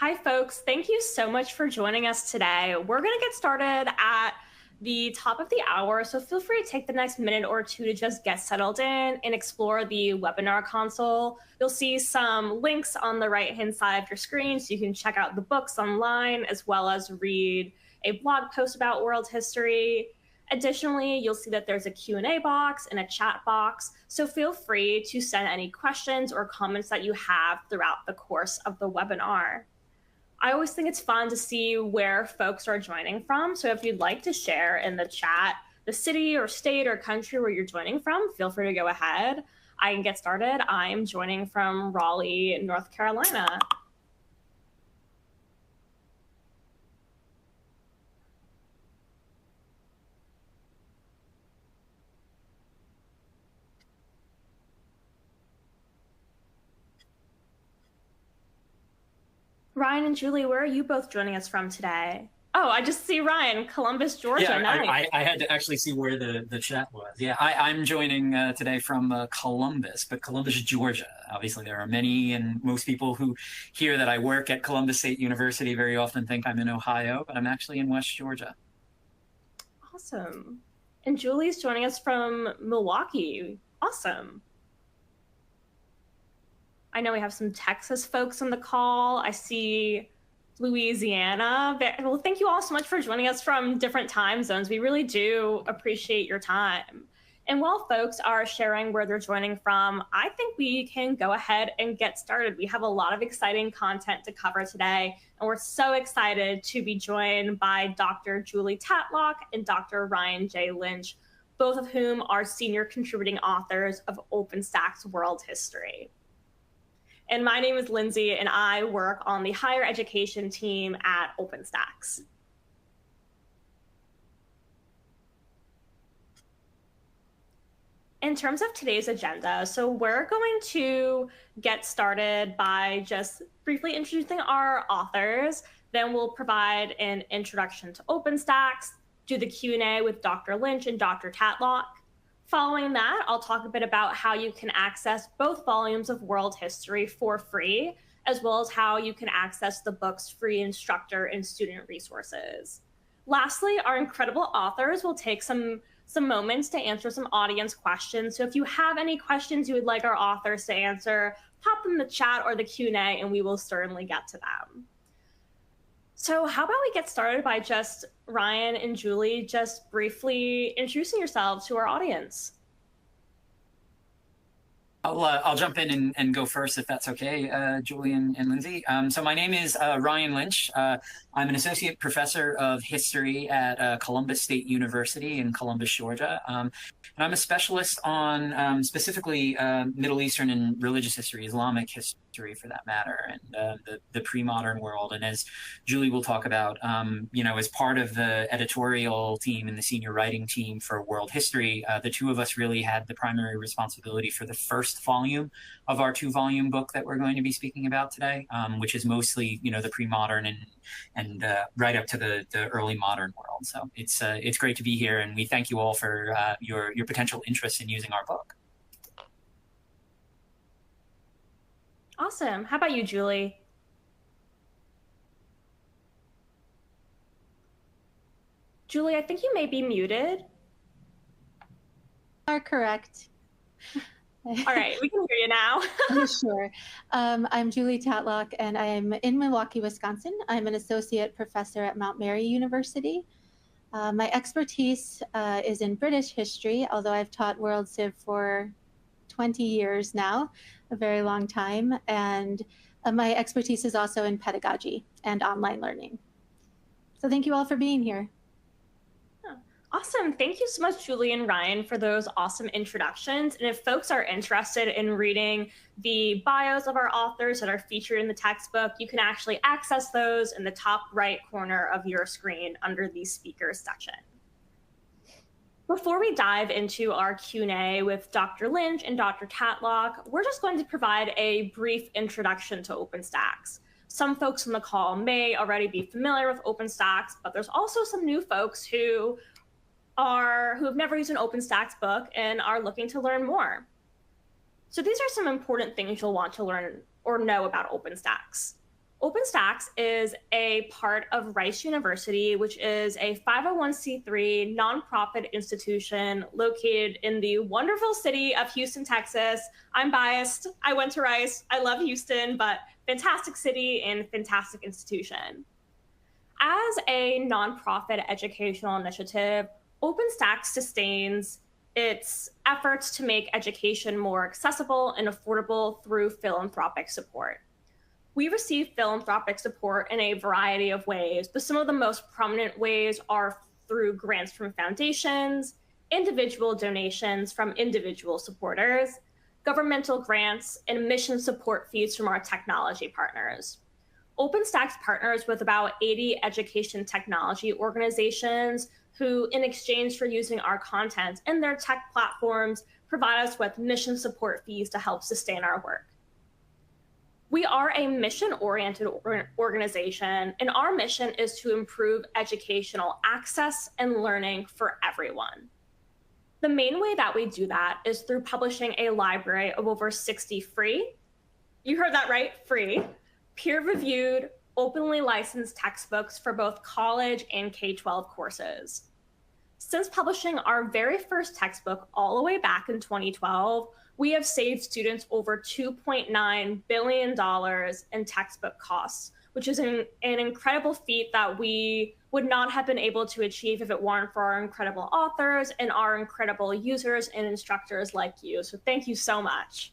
Hi, folks. Thank you so much for joining us today. We're going to get started at the top of the hour, so feel free to take the next minute or two to just get settled in and explore the webinar console. You'll see some links on the right-hand side of your screen, so you can check out the books online as well as read a blog post about world history. Additionally, you'll see that there's a Q&A box and a chat box, so feel free to send any questions or comments that you have throughout the course of the webinar. I always think it's fun to see where folks are joining from. So if you'd like to share in the chat the city or state or country where you're joining from, feel free to go ahead. I can get started. I'm joining from Raleigh, North Carolina. Ryan and Julie, where are you both joining us from today? Oh, I just see Ryan, Columbus, Georgia. Yeah, nice. I had to actually see where the chat was. Yeah, I'm joining today from Columbus, but Columbus, Georgia. Obviously, there are many and most people who hear that I work at Columbus State University very often think I'm in Ohio, but I'm actually in West Georgia. Awesome. And Julie's joining us from Milwaukee. Awesome. I know we have some Texas folks on the call. I see Louisiana. Well, thank you all so much for joining us from different time zones. We really do appreciate your time. And while folks are sharing where they're joining from, I think we can go ahead and get started. We have a lot of exciting content to cover today, and we're so excited to be joined by Dr. Julie Tatlock and Dr. Ryan J. Lynch, both of whom are senior contributing authors of OpenStax World History. And my name is Lindsay, and I work on the higher education team at OpenStax. In terms of today's agenda, so we're going to get started by just briefly introducing our authors. Then we'll provide an introduction to OpenStax, do the Q&A with Dr. Lynch and Dr. Tatlock. Following that, I'll talk a bit about how you can access both volumes of world history for free, as well as how you can access the book's free instructor and student resources. Lastly, our incredible authors will take some moments to answer some audience questions. So if you have any questions you would like our authors to answer, pop them in the chat or the Q&A, and we will certainly get to them. So how about we get started by just Ryan and Julie just briefly introducing yourselves to our audience. I'll jump in and go first if that's okay, Julie and Lindsay. So my name is Ryan Lynch. I'm an associate professor of history at Columbus State University in Columbus, Georgia. And I'm a specialist on specifically Middle Eastern and religious history, Islamic history for that matter, and the pre-modern world. And as Julie will talk about, as part of the editorial team and the senior writing team for world history, the two of us really had the primary responsibility for the first volume of our 2-volume book that we're going to be speaking about today, which is mostly, the pre-modern and right up to the early modern world. So it's great to be here, and we thank you all for your potential interest in using our book. Awesome. How about you, Julie? Julie, I think you may be muted. Are correct. All right, we can hear you now. Sure. I'm Julie Tatlock, and I'm in Milwaukee, Wisconsin. I'm an associate professor at Mount Mary University. My expertise is in British history, although I've taught World Civ for 20 years now, a very long time. And my expertise is also in pedagogy and online learning. So thank you all for being here. Awesome. Thank you so much, Julie and Ryan, for those awesome introductions. And if folks are interested in reading the bios of our authors that are featured in the textbook, you can actually access those in the top right corner of your screen under the speakers section. Before we dive into our Q&A with Dr. Lynch and Dr. Tatlock, we're just going to provide a brief introduction to OpenStax. Some folks on the call may already be familiar with OpenStax, but there's also some new folks who have never used an OpenStax book and are looking to learn more. So these are some important things you'll want to learn or know about OpenStax. OpenStax is a part of Rice University, which is a 501c3 nonprofit institution located in the wonderful city of Houston, Texas. I'm biased. I went to Rice. I love Houston, but fantastic city and fantastic institution. As a nonprofit educational initiative, OpenStax sustains its efforts to make education more accessible and affordable through philanthropic support. We receive philanthropic support in a variety of ways, but some of the most prominent ways are through grants from foundations, individual donations from individual supporters, governmental grants, and mission support fees from our technology partners. OpenStax partners with about 80 education technology organizations who, in exchange for using our content in their tech platforms, provide us with mission support fees to help sustain our work. We are a mission-oriented organization, and our mission is to improve educational access and learning for everyone. The main way that we do that is through publishing a library of over 60 free, you heard that right, free, peer-reviewed, openly licensed textbooks for both college and K-12 courses. Since publishing our very first textbook all the way back in 2012, we have saved students over $2.9 billion in textbook costs, which is an incredible feat that we would not have been able to achieve if it weren't for our incredible authors and our incredible users and instructors like you. So thank you so much.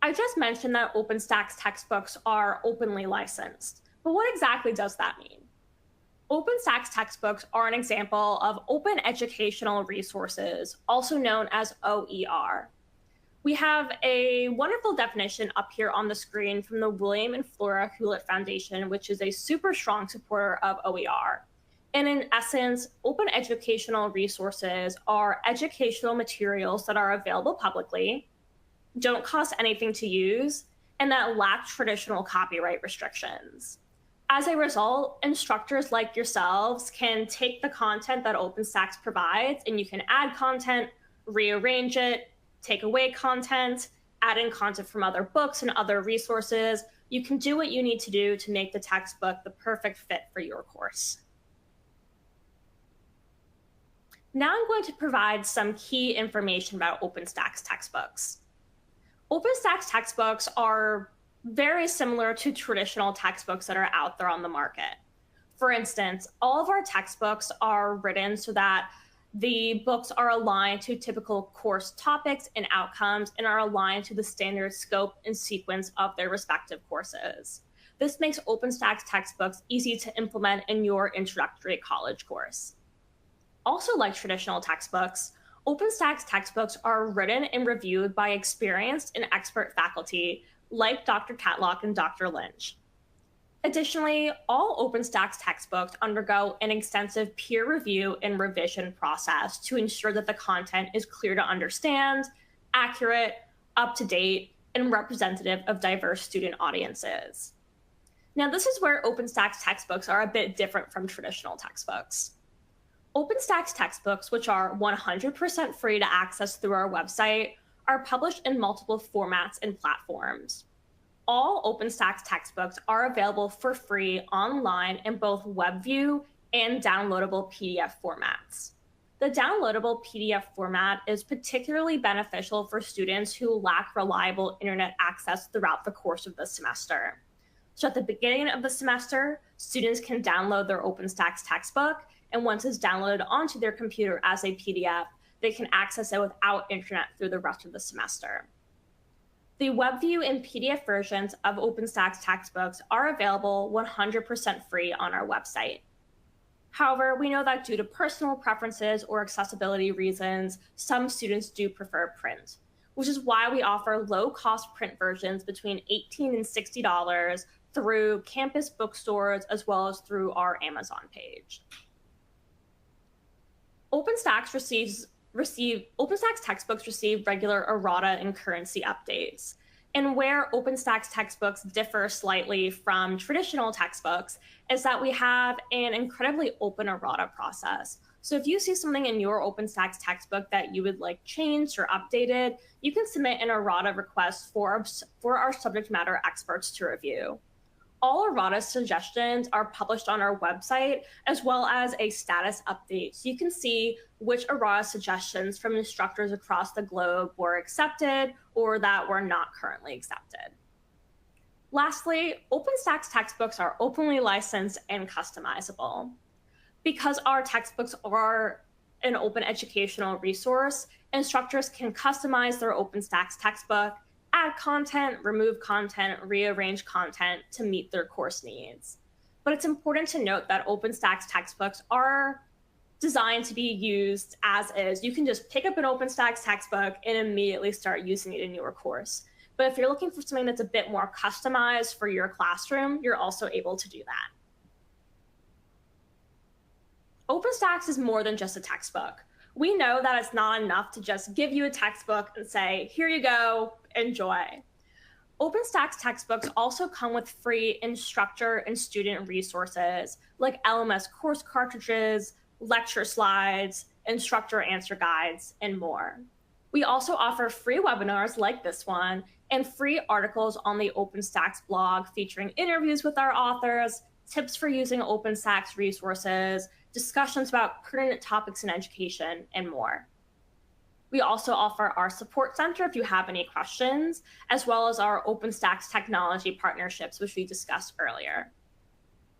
I just mentioned that OpenStax textbooks are openly licensed, but what exactly does that mean? OpenStax textbooks are an example of open educational resources, also known as OER. We have a wonderful definition up here on the screen from the William and Flora Hewlett Foundation, which is a super strong supporter of OER. And in essence, open educational resources are educational materials that are available publicly, don't cost anything to use, and that lack traditional copyright restrictions. As a result, instructors like yourselves can take the content that OpenStax provides, and you can add content, rearrange it, take away content, add in content from other books and other resources. You can do what you need to do to make the textbook the perfect fit for your course. Now I'm going to provide some key information about OpenStax textbooks. OpenStax textbooks are very similar to traditional textbooks that are out there on the market. For instance, all of our textbooks are written so that the books are aligned to typical course topics and outcomes and are aligned to the standard scope and sequence of their respective courses. This makes OpenStax textbooks easy to implement in your introductory college course. Also, like traditional textbooks, OpenStax textbooks are written and reviewed by experienced and expert faculty like Dr. Tatlock and Dr. Lynch. Additionally, all OpenStax textbooks undergo an extensive peer review and revision process to ensure that the content is clear to understand, accurate, up-to-date, and representative of diverse student audiences. Now, this is where OpenStax textbooks are a bit different from traditional textbooks. OpenStax textbooks, which are 100% free to access through our website, are published in multiple formats and platforms. All OpenStax textbooks are available for free online in both WebView and downloadable PDF formats. The downloadable PDF format is particularly beneficial for students who lack reliable internet access throughout the course of the semester. So at the beginning of the semester, students can download their OpenStax textbook, and once it's downloaded onto their computer as a PDF, they can access it without internet through the rest of the semester. The WebView and PDF versions of OpenStax textbooks are available 100% free on our website. However, we know that due to personal preferences or accessibility reasons, some students do prefer print, which is why we offer low-cost print versions between $18 and $60 through campus bookstores as well as through our Amazon page. OpenStax textbooks receive regular errata and currency updates. And where OpenStax textbooks differ slightly from traditional textbooks is that we have an incredibly open errata process. So if you see something in your OpenStax textbook that you would like changed or updated, you can submit an errata request for our subject matter experts to review. All errata suggestions are published on our website, as well as a status update. So you can see which errata suggestions from instructors across the globe were accepted or that were not currently accepted. Lastly, OpenStax textbooks are openly licensed and customizable. Because our textbooks are an open educational resource, instructors can customize their OpenStax textbook, add content, remove content, rearrange content to meet their course needs. But it's important to note that OpenStax textbooks are designed to be used as is. You can just pick up an OpenStax textbook and immediately start using it in your course. But if you're looking for something that's a bit more customized for your classroom, you're also able to do that. OpenStax is more than just a textbook. We know that it's not enough to just give you a textbook and say, here you go, enjoy. OpenStax textbooks also come with free instructor and student resources like LMS course cartridges, lecture slides, instructor answer guides, and more. We also offer free webinars like this one and free articles on the OpenStax blog featuring interviews with our authors, tips for using OpenStax resources, discussions about pertinent topics in education, and more. We also offer our support center if you have any questions, as well as our OpenStax technology partnerships, which we discussed earlier.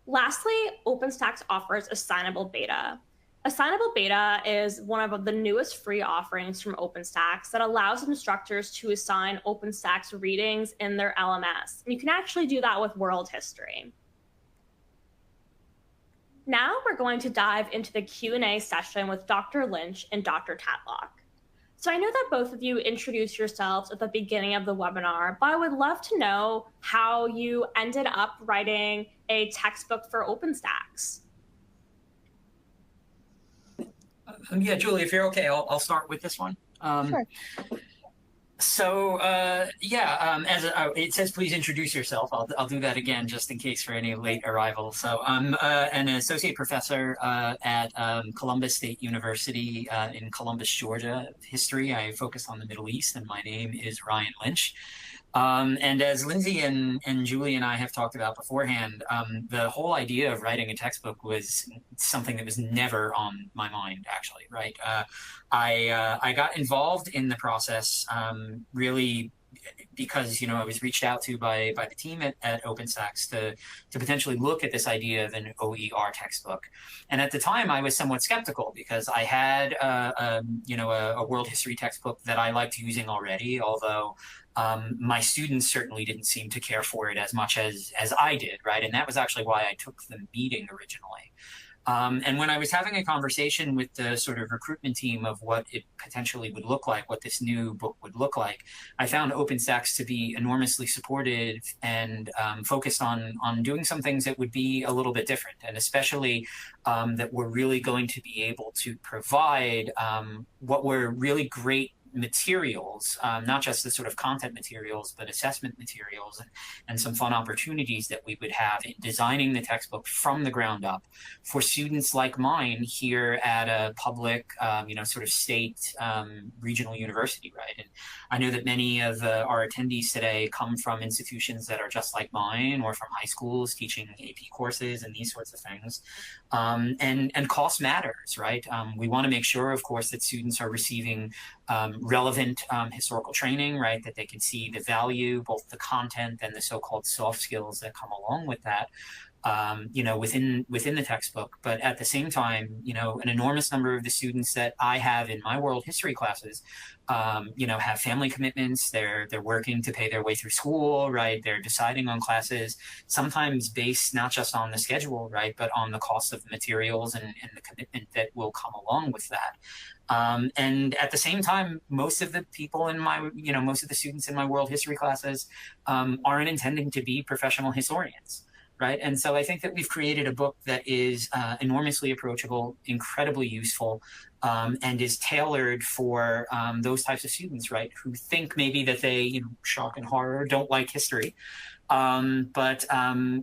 Lastly, OpenStax offers Assignable Beta. Assignable Beta is one of the newest free offerings from OpenStax that allows instructors to assign OpenStax readings in their LMS. And you can actually do that with world history. Now we're going to dive into the Q&A session with Dr. Lynch and Dr. Tatlock. So I know that both of you introduced yourselves at the beginning of the webinar, but I would love to know how you ended up writing a textbook for OpenStax. Yeah, Julie, if you're okay, I'll start with this one. Sure. So it says, please introduce yourself. I'll do that again just in case for any late arrival. So I'm an associate professor at Columbus State University in Columbus, Georgia, history. I focus on the Middle East, and my name is Ryan Lynch. And as Lindsay and Julie and I have talked about beforehand, the whole idea of writing a textbook was something that was never on my mind, actually, right? I got involved in the process really because, I was reached out to by the team at OpenStax to potentially look at this idea of an OER textbook. And at the time, I was somewhat skeptical because I had a world history textbook that I liked using already, although my students certainly didn't seem to care for it as much as I did, right? And that was actually why I took the meeting originally. And when I was having a conversation with the sort of recruitment team of what it potentially would look like, what this new book would look like, I found OpenStax to be enormously supportive and focused on doing some things that would be a little bit different, and especially that we're really going to be able to provide what were really great materials, not just the sort of content materials, but assessment materials and some fun opportunities that we would have in designing the textbook from the ground up for students like mine here at a public, sort of state regional university, right? And I know that many of our attendees today come from institutions that are just like mine, or from high schools teaching AP courses and these sorts of things. And cost matters, right? We want to make sure, of course, that students are receiving relevant historical training, right? That they can see the value, both the content and the so-called soft skills that come along with that, within the textbook. But at the same time, an enormous number of the students that I have in my world history classes, have family commitments. They're working to pay their way through school, right? They're deciding on classes, sometimes based not just on the schedule, right, but on the cost of the materials and the commitment that will come along with that. And at the same time, most of the people in most of the students in my world history classes aren't intending to be professional historians, right? And so I think that we've created a book that is enormously approachable, incredibly useful, and is tailored for those types of students, right? Who think maybe that they, shock and horror, don't like history, but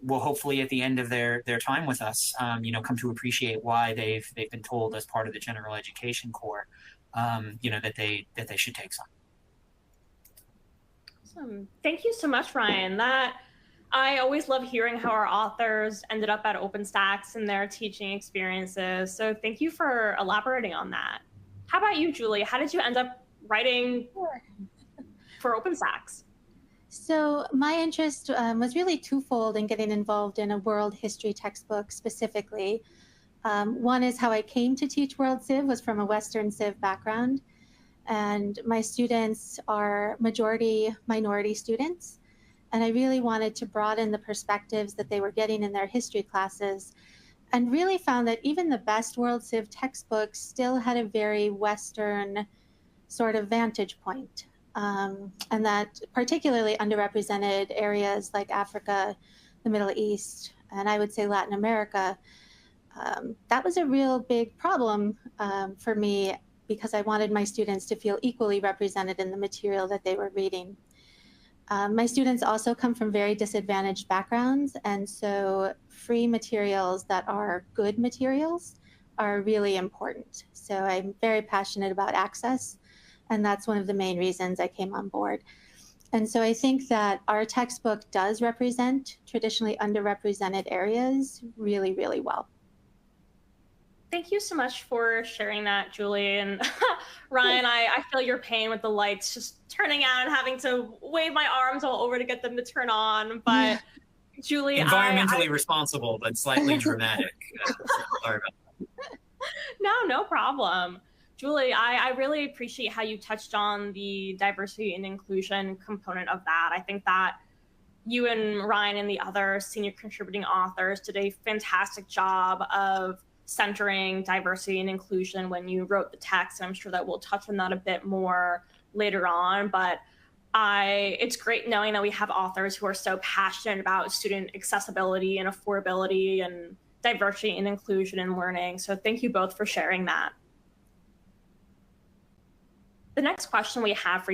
will hopefully at the end of their time with us, come to appreciate why they've been told as part of the general education core, that they should take some. Awesome. Thank you so much, Ryan. I always love hearing how our authors ended up at OpenStax and their teaching experiences. So thank you for elaborating on that. How about you, Julie? How did you end up writing for OpenStax? So my interest was really twofold in getting involved in a world history textbook specifically. One is how I came to teach World Civ was from a Western Civ background. And my students are majority minority students. And I really wanted to broaden the perspectives that they were getting in their history classes, and really found that even the best World Civ textbooks still had a very Western sort of vantage point. And that particularly underrepresented areas like Africa, the Middle East, and I would say Latin America, that was a real big problem for me, because I wanted my students to feel equally represented in the material that they were reading. My students also come from very disadvantaged backgrounds, and so free materials that are good materials are really important. So I'm very passionate about access, and that's one of the main reasons I came on board. And so I think that our textbook does represent traditionally underrepresented areas really, really well. Thank you so much for sharing that, Julie. And Ryan, I feel your pain with the lights just turning out and having to wave my arms all over to get them to turn on. But Julie, environmentally responsible, but slightly dramatic. Sorry about that. No problem. Julie, I really appreciate how you touched on the diversity and inclusion component of that. I think that you and Ryan and the other senior contributing authors did a fantastic job of centering diversity and inclusion when you wrote the text. And I'm sure that we'll touch on that a bit more later on. But it's great knowing that we have authors who are so passionate about student accessibility and affordability and diversity and inclusion in learning. So thank you both for sharing that. The next question we have for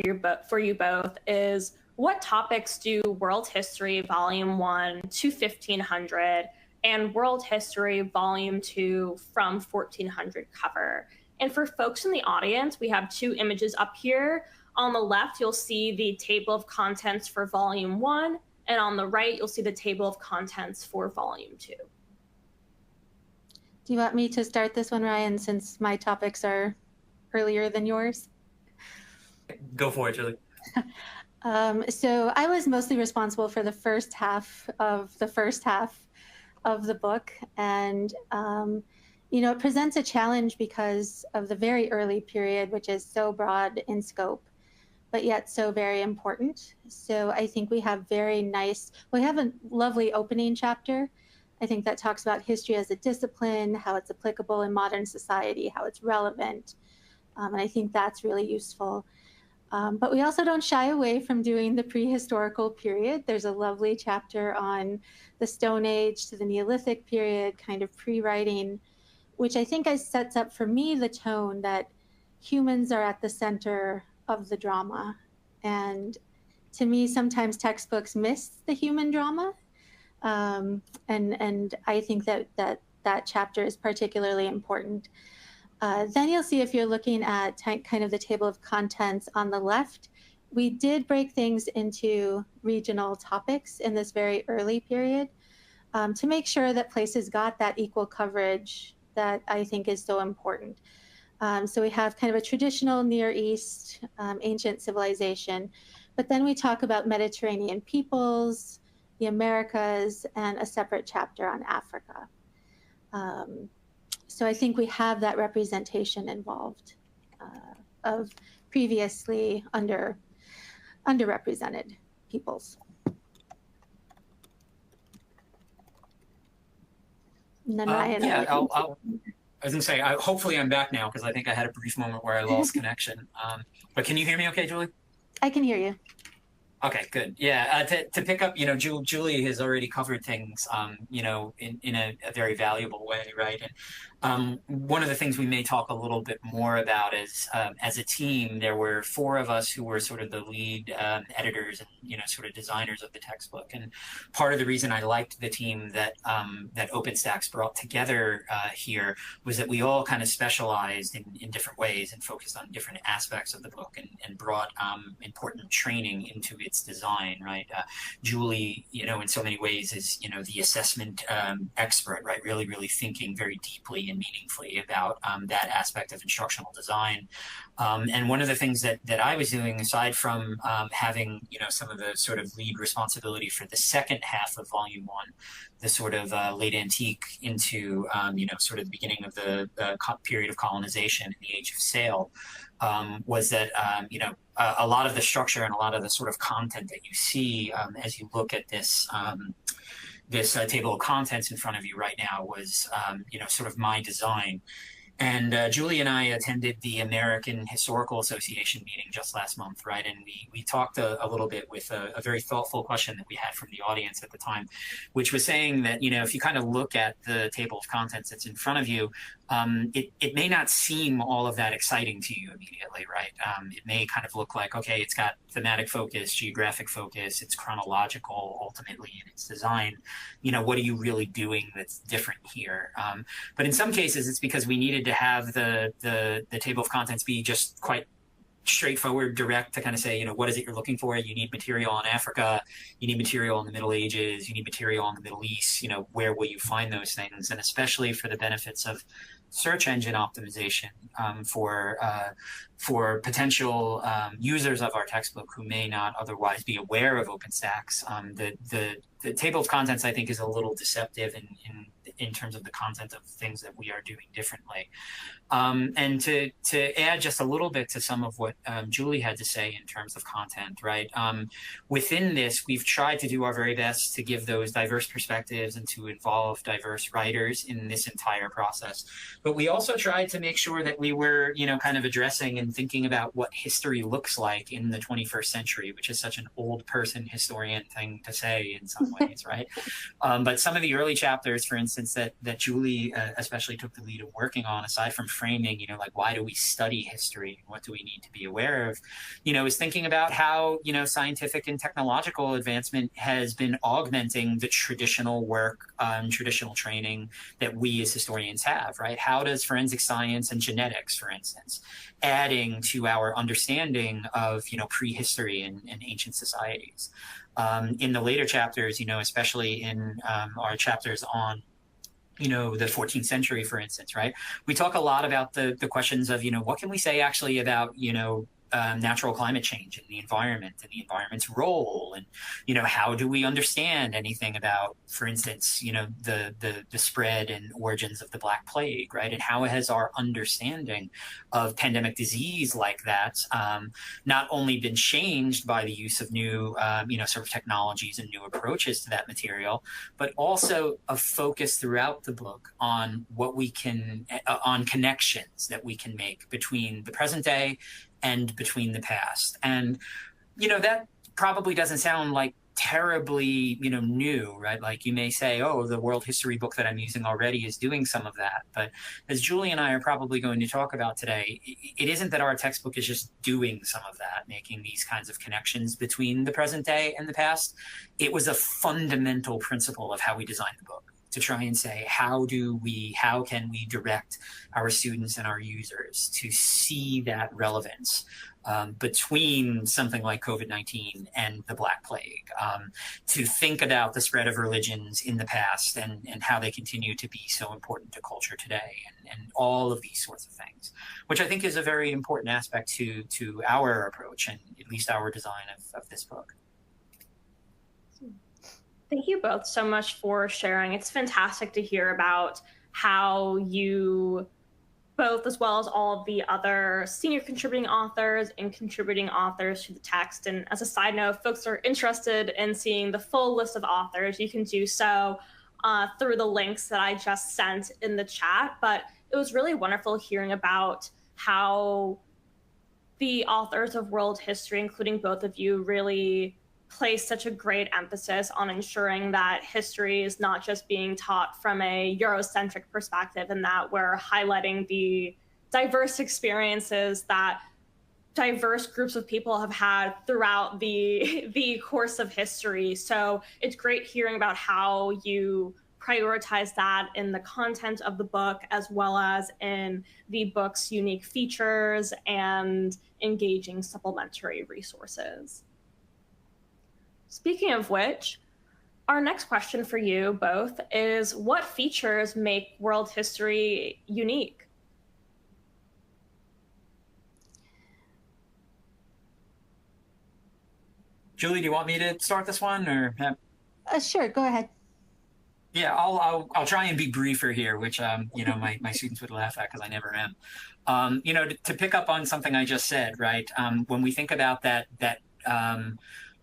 you both is, what topics do World History Volume 1 to 1500 and World History Volume 2 from 1400 cover? And for folks in the audience, we have two images up here. On the left, you'll see the table of contents for Volume 1, and on the right, you'll see the table of contents for Volume 2. Do you want me to start this one, Ryan, since my topics are earlier than yours? Go for it, Julie. So I was mostly responsible for the first half of the book. And, it presents a challenge because of the very early period, which is so broad in scope, but yet so very important. So I think we have a lovely opening chapter. I think that talks about history as a discipline, how it's applicable in modern society, how it's relevant. And I think that's really useful. But we also don't shy away from doing the prehistorical period. There's a lovely chapter on the Stone Age to the Neolithic period, kind of pre-writing, which I think sets up for me the tone that humans are at the center of the drama. And to me, sometimes textbooks miss the human drama. And I think that chapter is particularly important. Then you'll see, if you're looking at kind of the table of contents on the left, we did break things into regional topics in this very early period to make sure that places got that equal coverage that I think is so important. So we have kind of a traditional Near East, ancient civilization, but then we talk about Mediterranean peoples, the Americas, and a separate chapter on Africa. So I think we have that representation involved of previously underrepresented peoples. And then Ryan. Yeah, I was going to say, hopefully I'm back now, because I think I had a brief moment where I lost connection. But can you hear me okay, Julie? I can hear you. Okay, good. Yeah, to pick up, Julie has already covered things, in a very valuable way, right? And one of the things we may talk a little bit more about is, as a team, there were four of us who were sort of the lead editors and, sort of designers of the textbook. And part of the reason I liked the team that OpenStax brought together here was that we all kind of specialized in different ways and focused on different aspects of the book and brought important training into its design, right? Julie, in so many ways is, the assessment expert, right? Really, really thinking very deeply and meaningfully about that aspect of instructional design. And one of the things that I was doing, aside from having, some of the sort of lead responsibility for the second half of Volume 1, the sort of late antique into, sort of the beginning of the period of colonization in the Age of Sail, was that, a lot of the structure and a lot of the sort of content that you see as you look at this table of contents in front of you right now was, sort of my design. And Julie and I attended the American Historical Association meeting just last month, right? And we talked a little bit with a very thoughtful question that we had from the audience at the time, which was saying that, if you kind of look at the table of contents that's in front of you, it may not seem all of that exciting to you immediately, right? It may kind of look like, okay, it's got thematic focus, geographic focus, it's chronological ultimately in its design. What are you really doing that's different here? But in some cases, it's because we needed to have the table of contents be just quite straightforward, direct, to kind of say, what is it you're looking for? You need material on Africa, you need material in the Middle Ages, you need material in the Middle East, where will you find those things? And especially for the benefits of search engine optimization, for potential users of our textbook who may not otherwise be aware of OpenStax, the table of contents, I think, is a little deceptive in terms of the content of things that we are doing differently. And to add just a little bit to some of what Julie had to say in terms of content, right? Within this, we've tried to do our very best to give those diverse perspectives and to involve diverse writers in this entire process. But we also tried to make sure that we were, kind of addressing and thinking about what history looks like in the 21st century, which is such an old person historian thing to say in some ways, right? But some of the early chapters, for instance, that Julie especially took the lead of working on, aside from framing, like why do we study history? What do we need to be aware of? Is thinking about how, scientific and technological advancement has been augmenting the traditional work, traditional training that we as historians have, right? How does forensic science and genetics, for instance, adding to our understanding of, prehistory and ancient societies? In the later chapters, especially in our chapters on the 14th century, for instance, right? We talk a lot about the questions of, what can we say actually about, natural climate change and the environment's role, and how do we understand anything about, for instance, the spread and origins of the Black Plague, right? And how has our understanding of pandemic disease like that not only been changed by the use of new sort of technologies and new approaches to that material, but also a focus throughout the book on what we can on connections that we can make between the present day and between the past. And, that probably doesn't sound like terribly, new, right? Like you may say, oh, the world history book that I'm using already is doing some of that. But as Julie and I are probably going to talk about today, it isn't that our textbook is just doing some of that, making these kinds of connections between the present day and the past. It was a fundamental principle of how we designed the book, to try and say, how can we direct our students and our users to see that relevance between something like COVID-19 and the Black Plague, to think about the spread of religions in the past and how they continue to be so important to culture today, and all of these sorts of things, which I think is a very important aspect to our approach and at least our design of this book. Thank you both so much for sharing. It's fantastic to hear about how you both, as well as all of the other senior contributing authors and contributing authors to the text. And as a side note, if folks are interested in seeing the full list of authors, you can do so through the links that I just sent in the chat. But it was really wonderful hearing about how the authors of world history, including both of you, really place such a great emphasis on ensuring that history is not just being taught from a Eurocentric perspective, and that we're highlighting the diverse experiences that diverse groups of people have had throughout the course of history. So it's great hearing about how you prioritize that in the content of the book, as well as in the book's unique features and engaging supplementary resources. Speaking of which, our next question for you both is, what features make world history unique? Julie, do you want me to start this one, or? Sure, go ahead. Yeah, I'll try and be briefer here, which you know, my students would laugh at because I never am. You know, to pick up on something I just said, right? When we think about that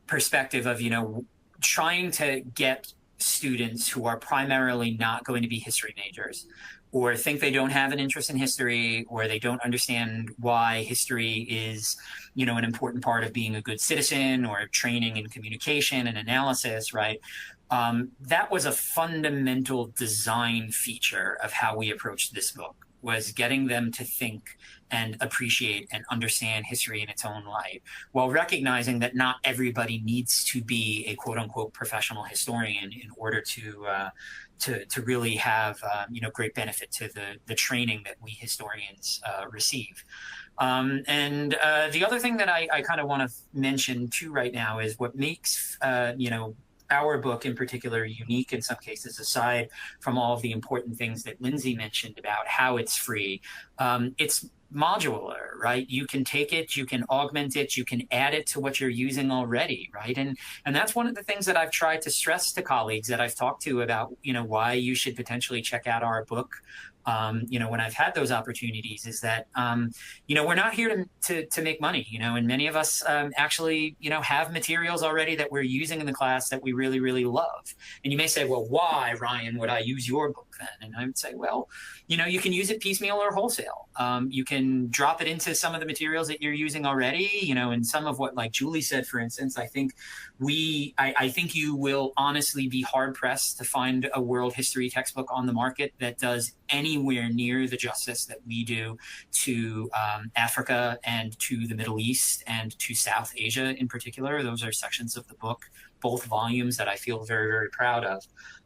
perspective of, you know, trying to get students who are primarily not going to be history majors, or think they don't have an interest in history, or they don't understand why history is, you know, an important part of being a good citizen, or training in communication and analysis, right? That was a fundamental design feature of how we approached this book, was getting them to think and appreciate and understand history in its own light, while recognizing that not everybody needs to be a quote unquote professional historian in order to really have you know, great benefit to the training that we historians receive. And the other thing that I kind of want to mention too right now is what makes you know, our book in particular unique in some cases, aside from all of the important things that Lindsay mentioned about how it's free. It's modular, right? You can take it, you can augment it, you can add it to what you're using already, right? And that's one of the things that I've tried to stress to colleagues that I've talked to about, you know, why you should potentially check out our book. You know, when I've had those opportunities, is that, you know, we're not here to make money, you know, and many of us actually, you know, have materials already that we're using in the class that we really, really love. And you may say, well, why, Ryan, would I use your book then? And I would say, well, you know, you can use it piecemeal or wholesale. You can drop it into some of the materials that you're using already, you know, and some of what, like Julie said, for instance, I think I think you will honestly be hard pressed to find a world history textbook on the market that does anywhere near the justice that we do to Africa and to the Middle East and to South Asia in particular. Those are sections of the book, both volumes, that I feel very, very proud of.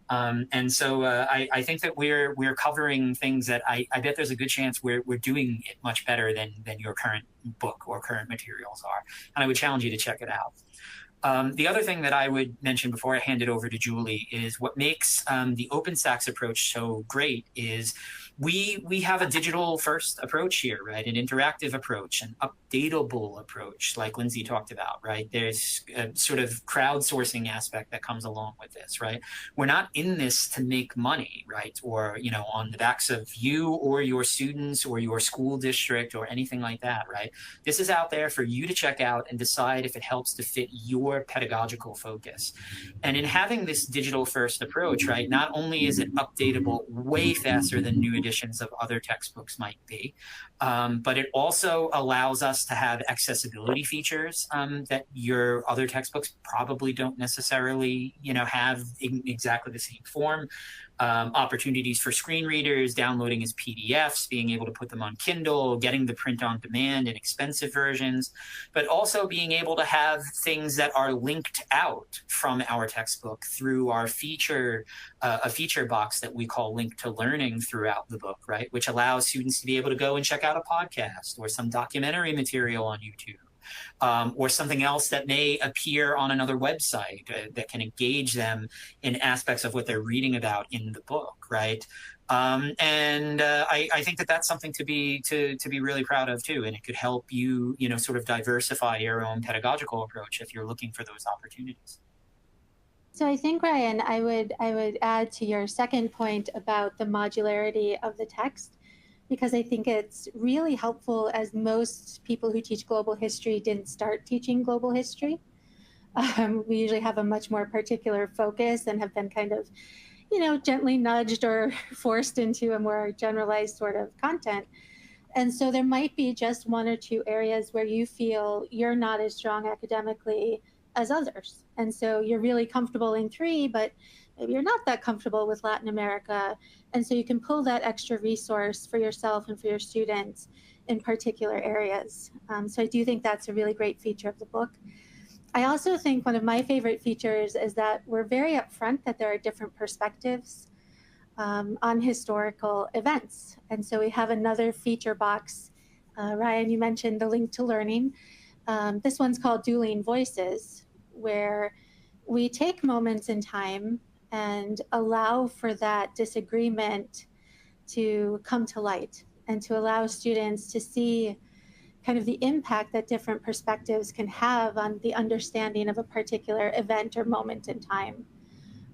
And so I think that we're covering things that I bet there's a good chance we're doing it much better than your current book or current materials are. And I would challenge you to check it out. The other thing that I would mention before I hand it over to Julie is what makes the OpenStax approach so great is we have a digital first approach here, right? An interactive approach, an updatable approach, like Lindsay talked about, right? There's a sort of crowdsourcing aspect that comes along with this, right? We're not in this to make money, right? Or, you know, on the backs of you or your students or your school district or anything like that, right? This is out there for you to check out and decide if it helps to fit your pedagogical focus. And in having this digital first approach, right, not only is it updatable way faster than new editions of other textbooks might be, but it also allows us to have accessibility features that your other textbooks probably don't necessarily, you know, have in exactly the same form. Opportunities for screen readers, downloading as PDFs, being able to put them on Kindle, getting the print on demand in expensive versions, but also being able to have things that are linked out from our textbook through our feature, a feature box that we call Link to Learning throughout the book, right? Which allows students to be able to go and check out a podcast or some documentary material on YouTube. Or something else that may appear on another website that can engage them in aspects of what they're reading about in the book, right? And I think that that's something to be really proud of too, and it could help you, you know, sort of diversify your own pedagogical approach if you're looking for those opportunities. So I think, Ryan, I would add to your second point about the modularity of the text, because I think it's really helpful, as most people who teach global history didn't start teaching global history. We usually have a much more particular focus and have been kind of, you know, gently nudged or forced into a more generalized sort of content. And so there might be just one or two areas where you feel you're not as strong academically as others. And so you're really comfortable in 3, but maybe you're not that comfortable with Latin America. And so you can pull that extra resource for yourself and for your students in particular areas. So I do think that's a really great feature of the book. I also think one of my favorite features is that we're very upfront that there are different perspectives on historical events. And so we have another feature box. Ryan, you mentioned the link to learning. This one's called Dueling Voices, where we take moments in time and allow for that disagreement to come to light and to allow students to see kind of the impact that different perspectives can have on the understanding of a particular event or moment in time.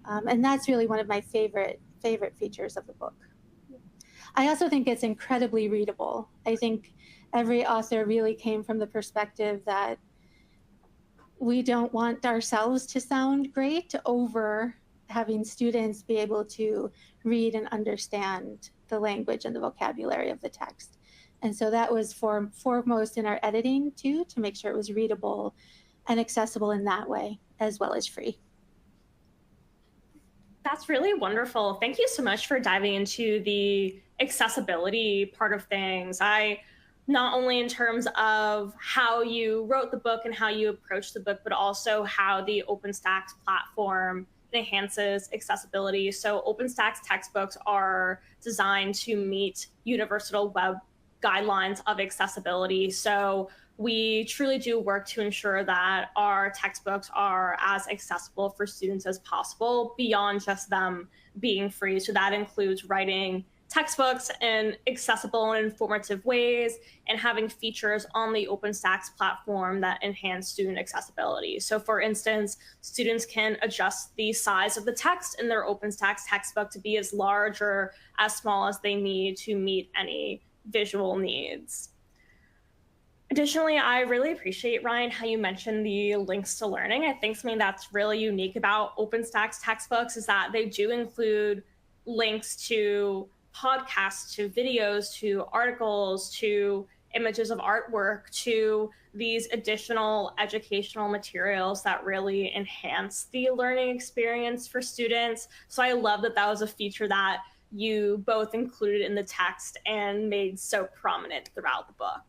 And that's really one of my favorite features of the book. I also think it's incredibly readable. I think every author really came from the perspective that we don't want ourselves to sound great over having students be able to read and understand the language and the vocabulary of the text. And so that was foremost in our editing too, to make sure it was readable and accessible in that way, as well as free. That's really wonderful. Thank you so much for diving into the accessibility part of things. Not only in terms of how you wrote the book and how you approached the book, but also how the OpenStax platform enhances accessibility. So OpenStax textbooks are designed to meet universal web guidelines of accessibility. So we truly do work to ensure that our textbooks are as accessible for students as possible beyond just them being free. So that includes writing textbooks in accessible and informative ways and having features on the OpenStax platform that enhance student accessibility. So for instance, students can adjust the size of the text in their OpenStax textbook to be as large or as small as they need to meet any visual needs. Additionally, I really appreciate, Ryan, how you mentioned the links to learning. I think something that's really unique about OpenStax textbooks is that they do include links to podcasts, to videos, to articles, to images of artwork, to these additional educational materials that really enhance the learning experience for students. So I love that that was a feature that you both included in the text and made so prominent throughout the book.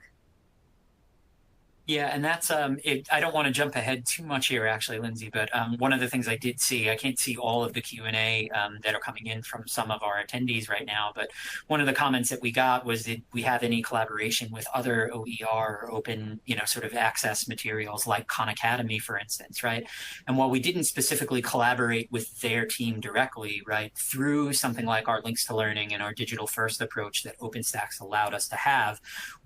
Yeah, and that's I don't want to jump ahead too much here, actually, Lindsay. But one of the things I did see, I can't see all of the Q&A that are coming in from some of our attendees right now. But one of the comments that we got was, did we have any collaboration with other OER or open, sort of access materials like Khan Academy, for instance, right? And while we didn't specifically collaborate with their team directly, right, through something like our links to learning and our digital first approach that OpenStax allowed us to have,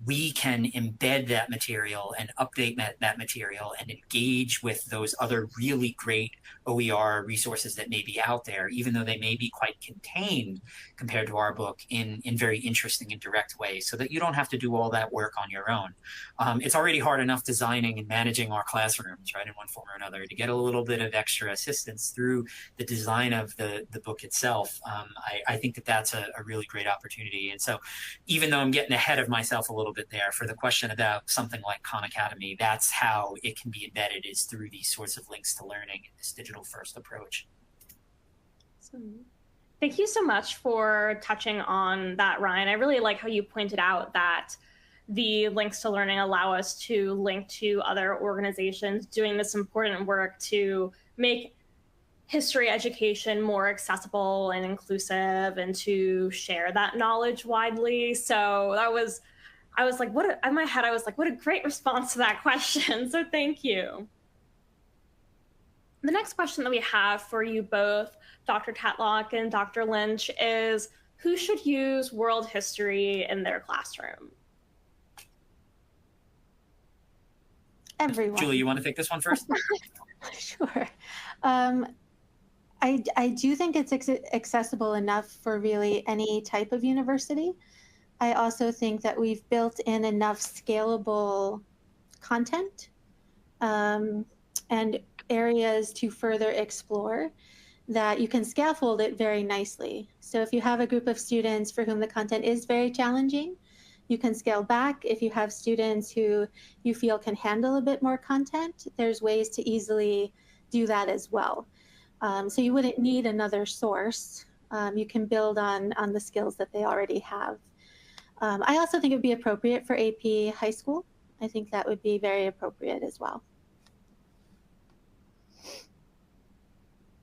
we can embed that material and update that material and engage with those other really great OER resources that may be out there, even though they may be quite contained compared to our book in very interesting and direct ways, so that you don't have to do all that work on your own. It's already hard enough designing and managing our classrooms, right, in one form or another. To get a little bit of extra assistance through the design of the book itself, I think that that's a really great opportunity. And so even though I'm getting ahead of myself a little bit there, for the question about something like Khan Academy, that's how it can be embedded, is through these sorts of links to learning in this digital first approach. Thank you so much for touching on that, Ryan. I really like how you pointed out that the links to learning allow us to link to other organizations doing this important work to make history education more accessible and inclusive and to share that knowledge widely. So I was like, in my head, I was like, what a great response to that question. So thank you. The next question that we have for you both, Dr. Tatlock and Dr. Lynch, is who should use world history in their classroom? Everyone. Julie, you want to take this one first? Sure. I do think it's accessible enough for really any type of university. I also think that we've built in enough scalable content and areas to further explore that you can scaffold it very nicely. So if you have a group of students for whom the content is very challenging, You can scale back if you have students who you feel can handle a bit more content. There's ways to easily do that as well. So you wouldn't need another source. You can build on the skills that they already have. I also think it would be appropriate for AP High School. I think that would be very appropriate as well.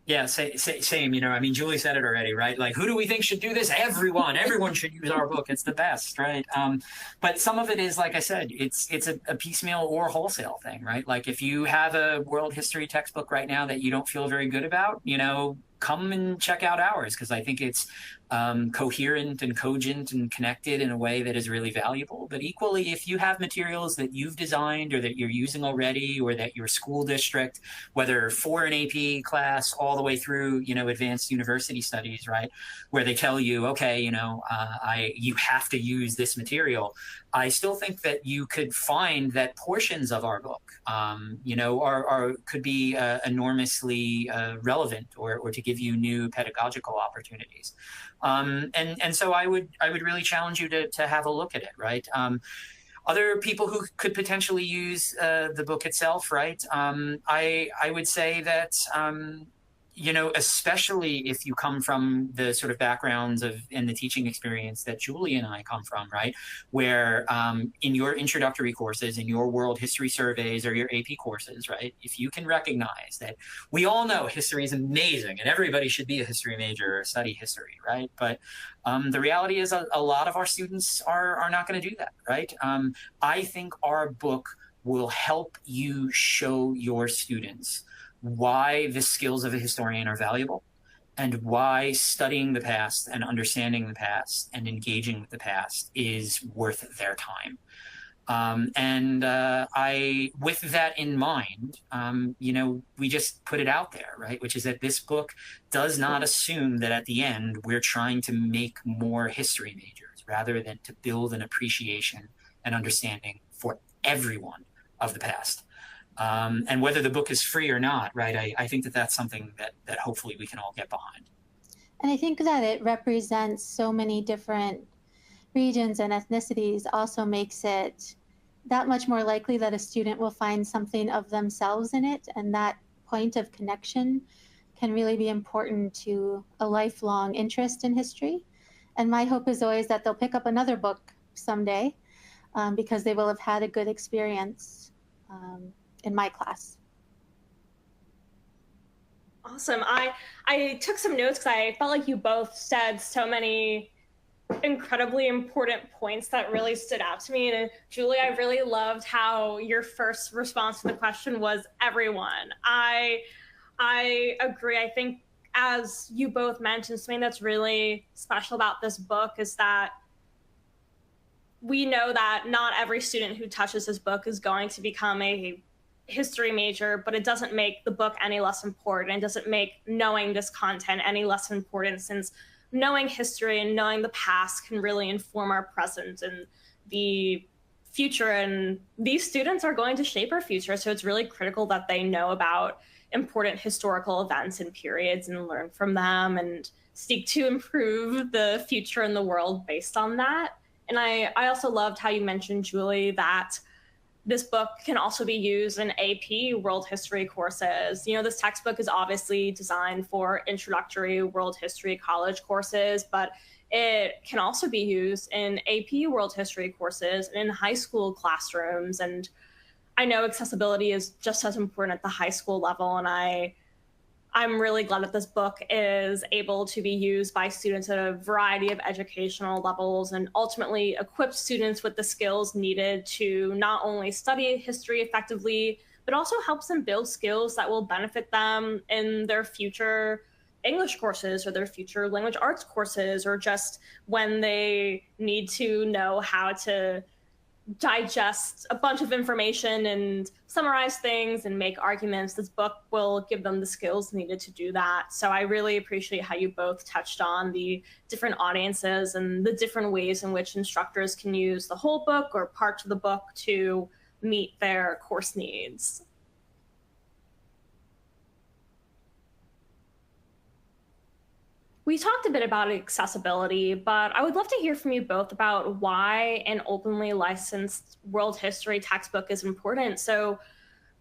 Yeah, same. You know, I mean, Julie said it already, right? Like, who do we think should do this? Everyone should use our book. It's the best, right? But some of it is, like I said, it's a piecemeal or wholesale thing, right? Like, if you have a world history textbook right now that you don't feel very good about, you know, come and check out ours, because I think it's coherent and cogent and connected in a way that is really valuable. But equally, if you have materials that you've designed or that you're using already, or that your school district, whether for an AP class all the way through, you know, advanced university studies, right, where they tell you, okay, you know, you have to use this material, I still think that you could find that portions of our book, you know, could be enormously relevant, or to give you new pedagogical opportunities. And so I would really challenge you to have a look at it, right? Other people who could potentially use the book itself, right? I would say that, you know, especially if you come from the sort of backgrounds and the teaching experience that Julie and I come from, right? Where in your introductory courses, in your world history surveys or your AP courses, right? If you can recognize that we all know history is amazing and everybody should be a history major or study history, right? But the reality is a lot of our students are not going to do that, right? I think our book will help you show your students why the skills of a historian are valuable, and why studying the past and understanding the past and engaging with the past is worth their time. With that in mind, you know, we just put it out there, right? Which is that this book does not assume that at the end we're trying to make more history majors, rather than to build an appreciation and understanding for everyone of the past. And whether the book is free or not, right, I think that that's something that hopefully we can all get behind. And I think that it represents so many different regions and ethnicities also makes it that much more likely that a student will find something of themselves in it. And that point of connection can really be important to a lifelong interest in history. And my hope is always that they'll pick up another book someday, because they will have had a good experience in my class. Awesome. I took some notes because I felt like you both said so many incredibly important points that really stood out to me. And Julie, I really loved how your first response to the question was everyone. I agree. I think, as you both mentioned, something that's really special about this book is that we know that not every student who touches this book is going to become a history major, but it doesn't make the book any less important. It doesn't make knowing this content any less important, since knowing history and knowing the past can really inform our present and the future. And these students are going to shape our future. So it's really critical that they know about important historical events and periods and learn from them and seek to improve the future in the world based on that. And I also loved how you mentioned, Julie, that this book can also be used in AP world history courses. You know, this textbook is obviously designed for introductory world history college courses, but it can also be used in AP world history courses and in high school classrooms. And I know accessibility is just as important at the high school level. And I'm really glad that this book is able to be used by students at a variety of educational levels and ultimately equip students with the skills needed to not only study history effectively, but also helps them build skills that will benefit them in their future English courses or their future language arts courses, or just when they need to know how to digest a bunch of information and summarize things and make arguments. This book will give them the skills needed to do that. So I really appreciate how you both touched on the different audiences and the different ways in which instructors can use the whole book or parts of the book to meet their course needs. We talked a bit about accessibility, but I would love to hear from you both about why an openly licensed world history textbook is important. So,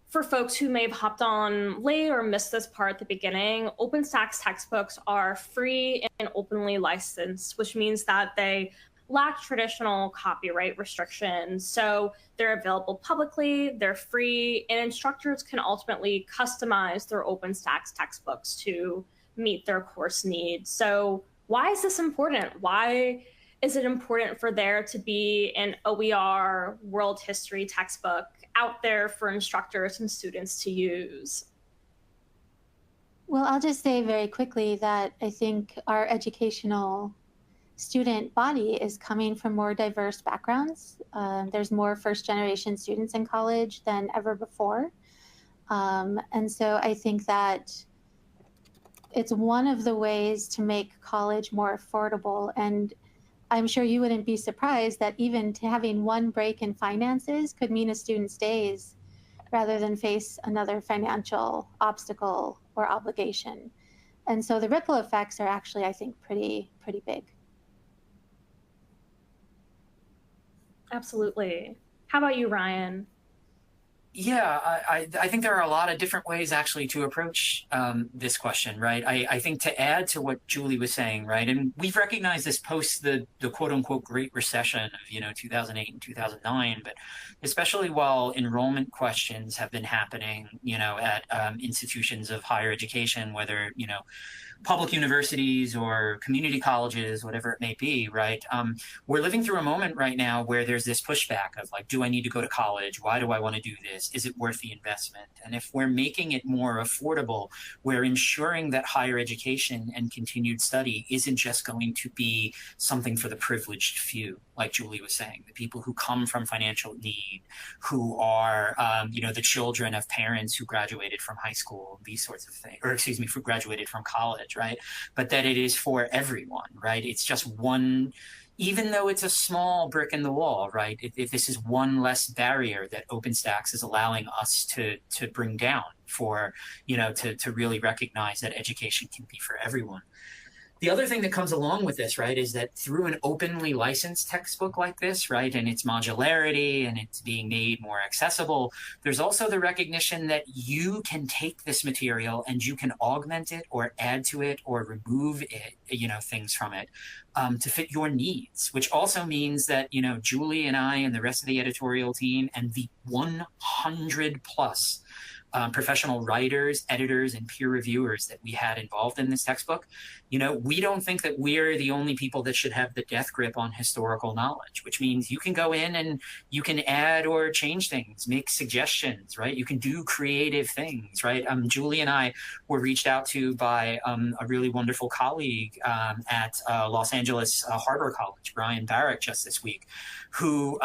for folks who may have hopped on late or missed this part at the beginning, OpenStax textbooks are free and openly licensed, which means that they lack traditional copyright restrictions. So they're available publicly, they're free, and instructors can ultimately customize their OpenStax textbooks to meet their course needs. So why is this important? Why is it important for there to be an OER world history textbook out there for instructors and students to use? Well, I'll just say very quickly that I think our educational student body is coming from more diverse backgrounds. There's more first-generation students in college than ever before. And so I think that it's one of the ways to make college more affordable. And I'm sure you wouldn't be surprised that even to having one break in finances could mean a student stays rather than face another financial obstacle or obligation. And so the ripple effects are actually, I think, pretty big. Absolutely. How about you, Ryan? Yeah, I think there are a lot of different ways actually to approach this question, right? I think to add to what Julie was saying, right, and we've recognized this post the quote unquote Great Recession of 2008 and 2009, but especially while enrollment questions have been happening, at institutions of higher education, whether public universities or community colleges, whatever it may be, right? We're living through a moment right now where there's this pushback of like, do I need to go to college? Why do I want to do this? Is it worth the investment? And if we're making it more affordable, we're ensuring that higher education and continued study isn't just going to be something for the privileged few, like Julie was saying, the people who come from financial need, who are, the children of parents who graduated from high school, these sorts of things, or excuse me, who graduated from college, right? But that it is for everyone, right? It's just one, even though it's a small brick in the wall, right? If this is one less barrier that OpenStax is allowing us to bring down for, to really recognize that education can be for everyone. The other thing that comes along with this, right, is that through an openly licensed textbook like this, right, and its modularity and it's being made more accessible, there's also the recognition that you can take this material and you can augment it or add to it or remove it, things from it to fit your needs, which also means that, Julie and I and the rest of the editorial team and the 100 plus professional writers, editors, and peer reviewers that we had involved in this textbook, we don't think that we're the only people that should have the death grip on historical knowledge, which means you can go in and you can add or change things, make suggestions, right? You can do creative things, right? Julie and I were reached out to by a really wonderful colleague at Los Angeles Harbor College, Brian Barrett, just this week, who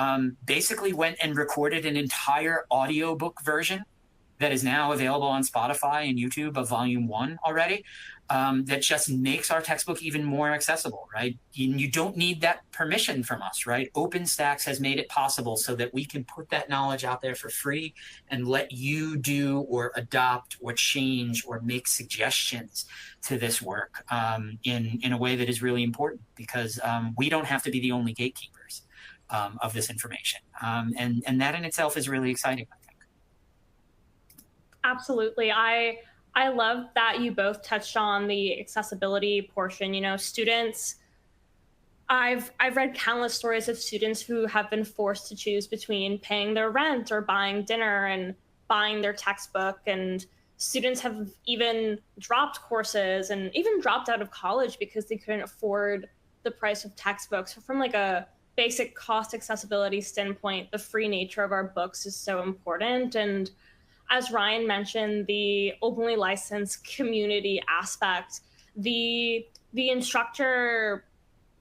basically went and recorded an entire audiobook version that is now available on Spotify and YouTube of Volume 1 already, that just makes our textbook even more accessible, right? You don't need that permission from us, right? OpenStax has made it possible so that we can put that knowledge out there for free and let you do or adopt or change or make suggestions to this work in a way that is really important, because we don't have to be the only gatekeepers of this information. And that in itself is really exciting. Absolutely. I love that you both touched on the accessibility portion. Students, I've read countless stories of students who have been forced to choose between paying their rent or buying dinner and buying their textbook. And students have even dropped courses and even dropped out of college because they couldn't afford the price of textbooks. So from like a basic cost accessibility standpoint, the free nature of our books is so important. And as Ryan mentioned, the openly licensed community aspect, the instructor,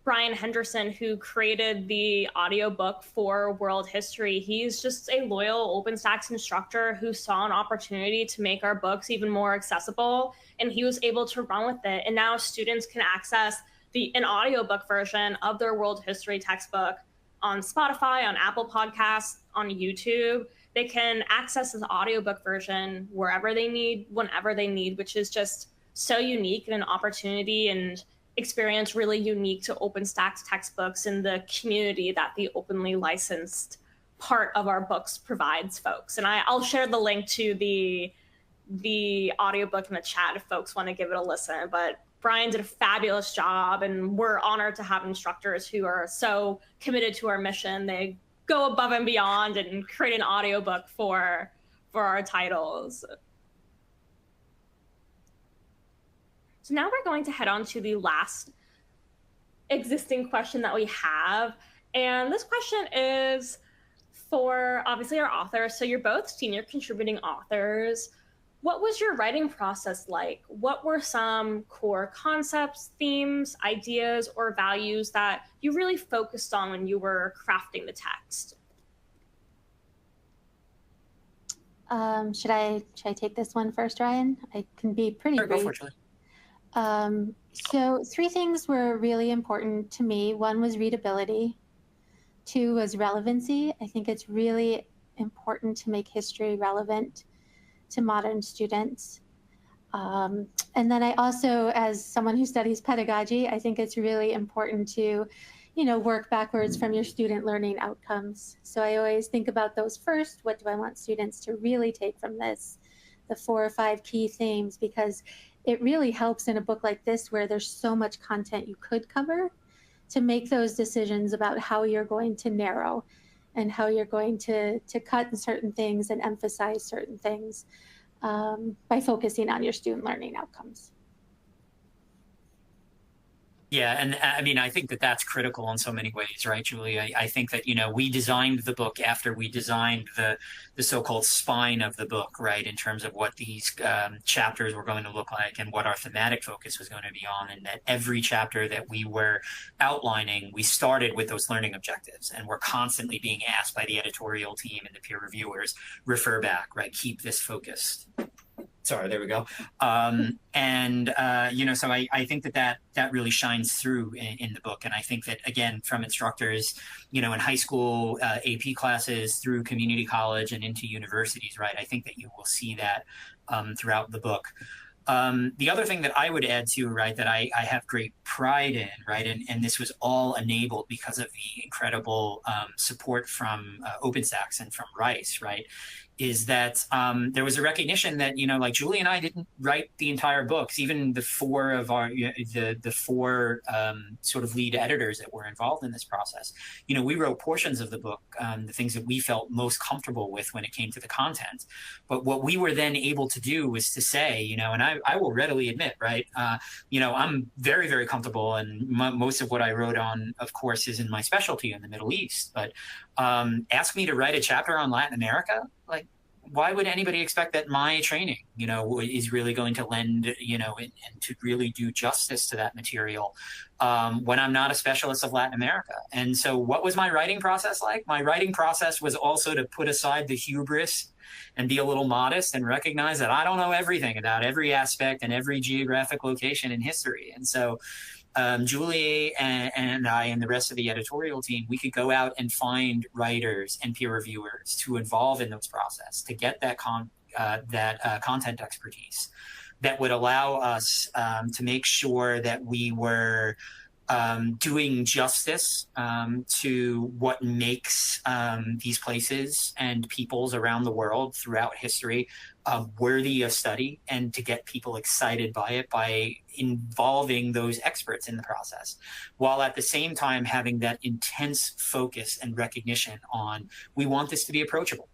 Brian Henderson, who created the audiobook for World History, he's just a loyal OpenStax instructor who saw an opportunity to make our books even more accessible, and he was able to run with it. And now students can access an audiobook version of their World History textbook on Spotify, on Apple Podcasts, on YouTube. They can access the audiobook version wherever they need, whenever they need, which is just so unique and an opportunity. And experience really unique to OpenStax textbooks and the community that the openly licensed part of our books provides folks. And I'll share the link to the audiobook in the chat if folks want to give it a listen. But Brian did a fabulous job, and we're honored to have instructors who are so committed to our mission. They go above and beyond and create an audiobook for our titles. So now we're going to head on to the last existing question that we have. And this question is for obviously our authors. So you're both senior contributing authors. What was your writing process like? What were some core concepts, themes, ideas, or values that you really focused on when you were crafting the text? Should I take this one first, Ryan? I can be pretty brief. Go for it, So 3 things were really important to me. 1 was readability. 2 was relevancy. I think it's really important to make history relevant to modern students. And then I also, as someone who studies pedagogy, I think it's really important to, work backwards from your student learning outcomes. So I always think about those first. What do I want students to really take from this? The 4 or 5 key themes, because it really helps in a book like this where there's so much content you could cover to make those decisions about how you're going to narrow and how you're going to cut certain things and emphasize certain things by focusing on your student learning outcomes. Yeah, and I mean, I think that that's critical in so many ways, right, Julie? I think that, we designed the book after we designed the so-called spine of the book, right, in terms of what these chapters were going to look like and what our thematic focus was going to be on, and that every chapter that we were outlining, we started with those learning objectives, and we're constantly being asked by the editorial team and the peer reviewers, refer back, right, keep this focused. Sorry, there we go. So I think that really shines through in the book. And I think that, again, from instructors, in high school AP classes through community college and into universities, right, I think that you will see that throughout the book. The other thing that I would add to, right, that I have great pride in, right, and this was all enabled because of the incredible support from OpenStax and from Rice, right, is that there was a recognition that, like Julie and I didn't write the entire books, even the 4 of our, the 4 sort of lead editors that were involved in this process. We wrote portions of the book, the things that we felt most comfortable with when it came to the content. But what we were then able to do was to say, and I will readily admit, right, I'm very, very comfortable, and most of what I wrote on, of course, is in my specialty in the Middle East. But ask me to write a chapter on Latin America, like, why would anybody expect that my training, is really going to lend, and to really do justice to that material when I'm not a specialist of Latin America? And so what was my writing process like? My writing process was also to put aside the hubris and be a little modest and recognize that I don't know everything about every aspect and every geographic location in history. And so Julie and I and the rest of the editorial team, we could go out and find writers and peer reviewers to involve in those process, to get that content expertise that would allow us to make sure that we were doing justice to what makes these places and peoples around the world throughout history worthy of study, and to get people excited by it by involving those experts in the process, while at the same time having that intense focus and recognition on, we want this to be approachable.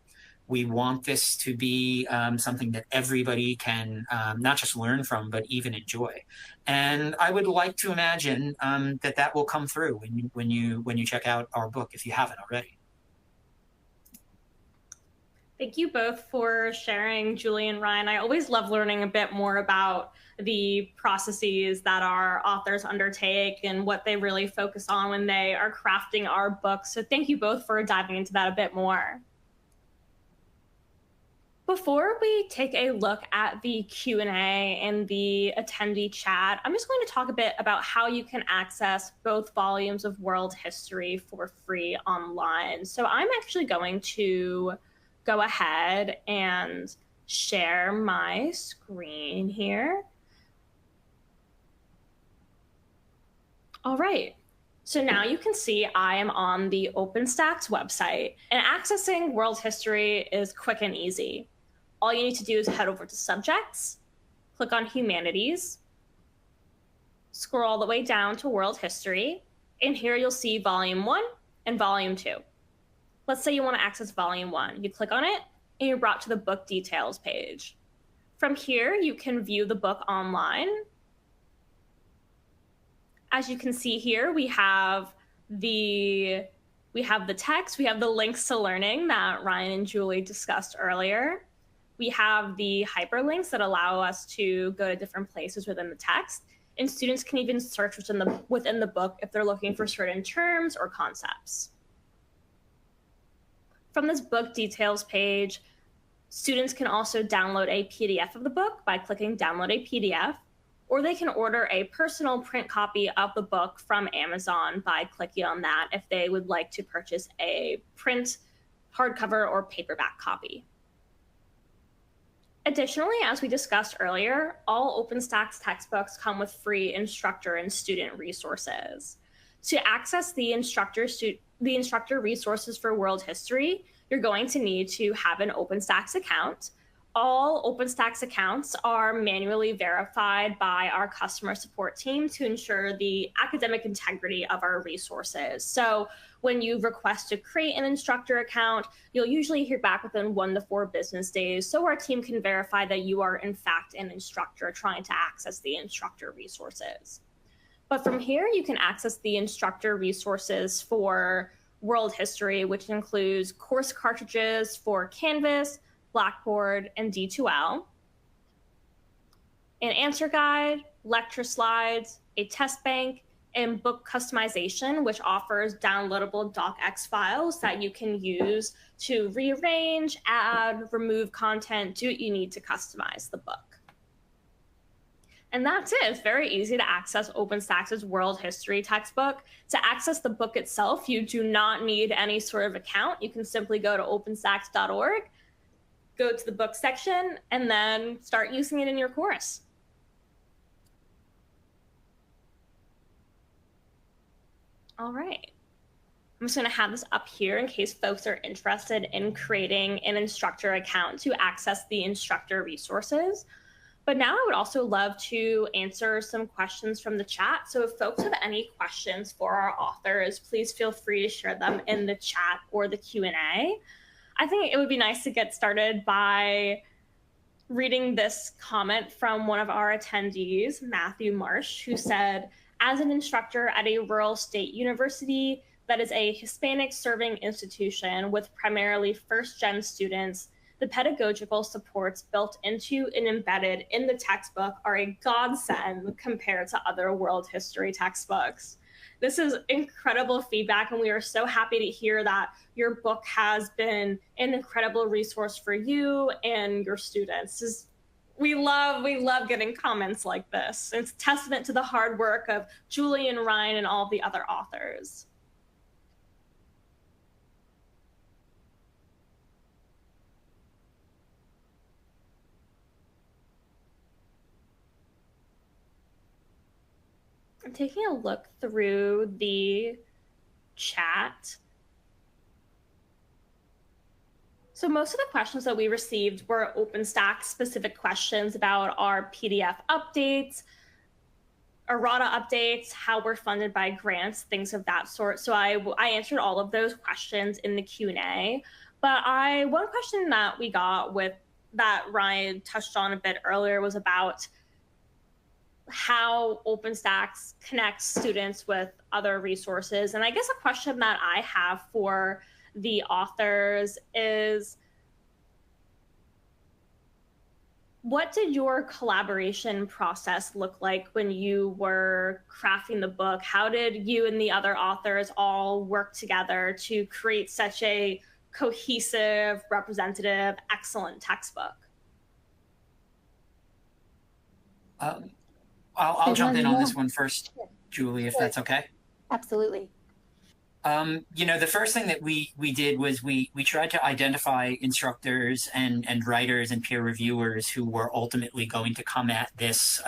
We want this to be something that everybody can not just learn from, but even enjoy. And I would like to imagine that will come through when you check out our book, if you haven't already. Thank you both for sharing, Julie and Ryan. I always love learning a bit more about the processes that our authors undertake and what they really focus on when they are crafting our books. So thank you both for diving into that a bit more. Before we take a look at the Q&A and the attendee chat, I'm just going to talk a bit about how you can access both volumes of world history for free online. So I'm actually going to go ahead and share my screen here. All right. So now you can see I am on the OpenStax website, and accessing world history is quick and easy. All you need to do is head over to Subjects, click on Humanities, scroll all the way down to World History, and here you'll see Volume 1 and Volume 2. Let's say you want to access Volume 1. You click on it, and you're brought to the book details page. From here, you can view the book online. As you can see here, we have the text, we have the links to learning that Ryan and Julie discussed earlier. We have the hyperlinks that allow us to go to different places within the text, and students can even search within the book if they're looking for certain terms or concepts. From this book details page, students can also download a PDF of the book by clicking Download a PDF, or they can order a personal print copy of the book from Amazon by clicking on that if they would like to purchase a print, hardcover, or paperback copy. Additionally, as we discussed earlier, all OpenStax textbooks come with free instructor and student resources. To access the instructor resources for world history, you're going to need to have an OpenStax account. All OpenStax accounts are manually verified by our customer support team to ensure the academic integrity of our resources. So when you request to create an instructor account, you'll usually hear back within 1 to 4 business days, so our team can verify that you are in fact an instructor trying to access the instructor resources. But from here, you can access the instructor resources for world history, which includes course cartridges for Canvas, Blackboard, and D2L, an answer guide, lecture slides, a test bank, and book customization, which offers downloadable docx files that you can use to rearrange, add, remove content, do what you need to customize the book. And that's it. It's very easy to access OpenStax's world history textbook. To access the book itself, you do not need any sort of account. You can simply go to openstax.org, go to the book section, and then start using it in your course. All right. I'm just going to have this up here in case folks are interested in creating an instructor account to access the instructor resources. But now I would also love to answer some questions from the chat. So if folks have any questions for our authors, please feel free to share them in the chat or the Q&A. I think it would be nice to get started by reading this comment from one of our attendees, Matthew Marsh, who said, as an instructor at a rural state university that is a Hispanic serving institution with primarily first-gen students, the pedagogical supports built into and embedded in the textbook are a godsend compared to other world history textbooks. This is incredible feedback, and we are so happy to hear that your book has been an incredible resource for you and your students. We love getting comments like this. It's a testament to the hard work of Julie and Ryan and all the other authors. I'm taking a look through the chat. So most of the questions that we received were OpenStax specific questions about our PDF updates, errata updates, how we're funded by grants, things of that sort. So I answered all of those questions in the Q&A. But one question that we got that Ryan touched on a bit earlier was about how OpenStax connects students with other resources. And I guess a question that I have for the authors is, what did your collaboration process look like when you were crafting the book? How did you and the other authors all work together to create such a cohesive, representative, excellent textbook? I'll jump in on this one first, Julie, if that's okay. Absolutely. The first thing that we did was we tried to identify instructors and writers and peer reviewers who were ultimately going to come at this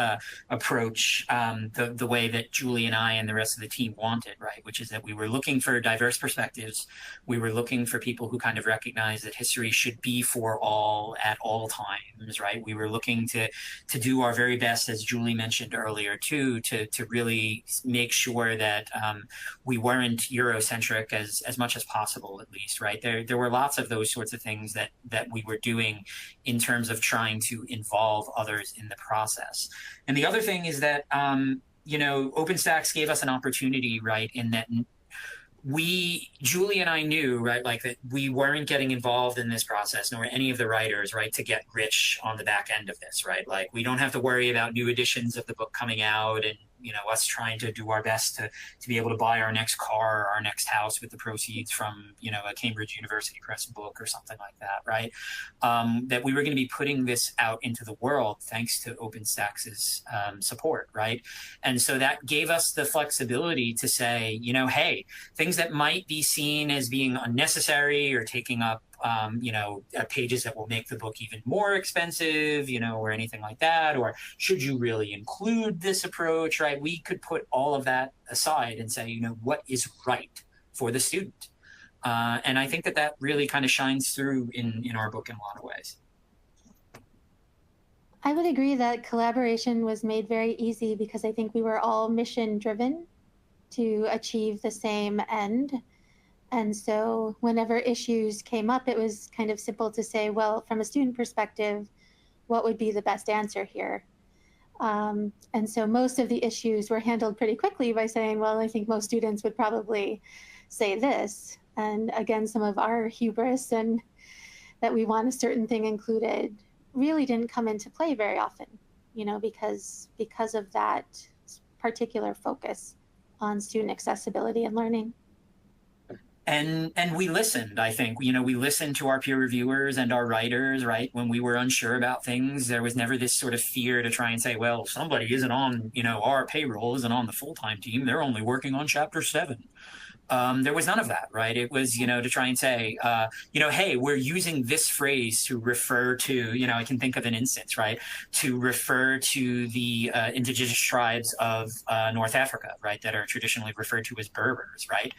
approach the way that Julie and I and the rest of the team wanted, right? Which is that we were looking for diverse perspectives. We were looking for people who kind of recognize that history should be for all at all times, right? We were looking to do our very best, as Julie mentioned earlier, too, to really make sure that we weren't Eurocentric as much as possible, at least, right? There were lots of those sorts of things that we were doing in terms of trying to involve others in the process. And the other thing is that, OpenStax gave us an opportunity, right, in that Julie and I knew, right, like that we weren't getting involved in this process, nor any of the writers, right, to get rich on the back end of this, right? Like we don't have to worry about new editions of the book coming out and, us trying to do our best to be able to buy our next car or our next house with the proceeds from, a Cambridge University Press book or something like that, right? That we were going to be putting this out into the world thanks to OpenStax's support, right? And so that gave us the flexibility to say, hey, things that might be seen as being unnecessary or taking up pages that will make the book even more expensive, or anything like that, or should you really include this approach, right? We could put all of that aside and say, what is right for the student? And I think that really kind of shines through in our book in a lot of ways. I would agree that collaboration was made very easy because I think we were all mission driven to achieve the same end. And so whenever issues came up, it was kind of simple to say, well, from a student perspective, what would be the best answer here? And so most of the issues were handled pretty quickly by saying, well, I think most students would probably say this. And again, some of our hubris and that we want a certain thing included really didn't come into play very often, because of that particular focus on student accessibility and learning. And we listened, I think, we listened to our peer reviewers and our writers, right? When we were unsure about things, there was never this sort of fear to try and say, well, somebody isn't on, our payroll isn't on the full-time team. They're only working on chapter 7. There was none of that, right? It was, to try and say, hey, we're using this phrase to refer to, I can think of an instance, right? To refer to the indigenous tribes of North Africa, right? That are traditionally referred to as Berbers, right?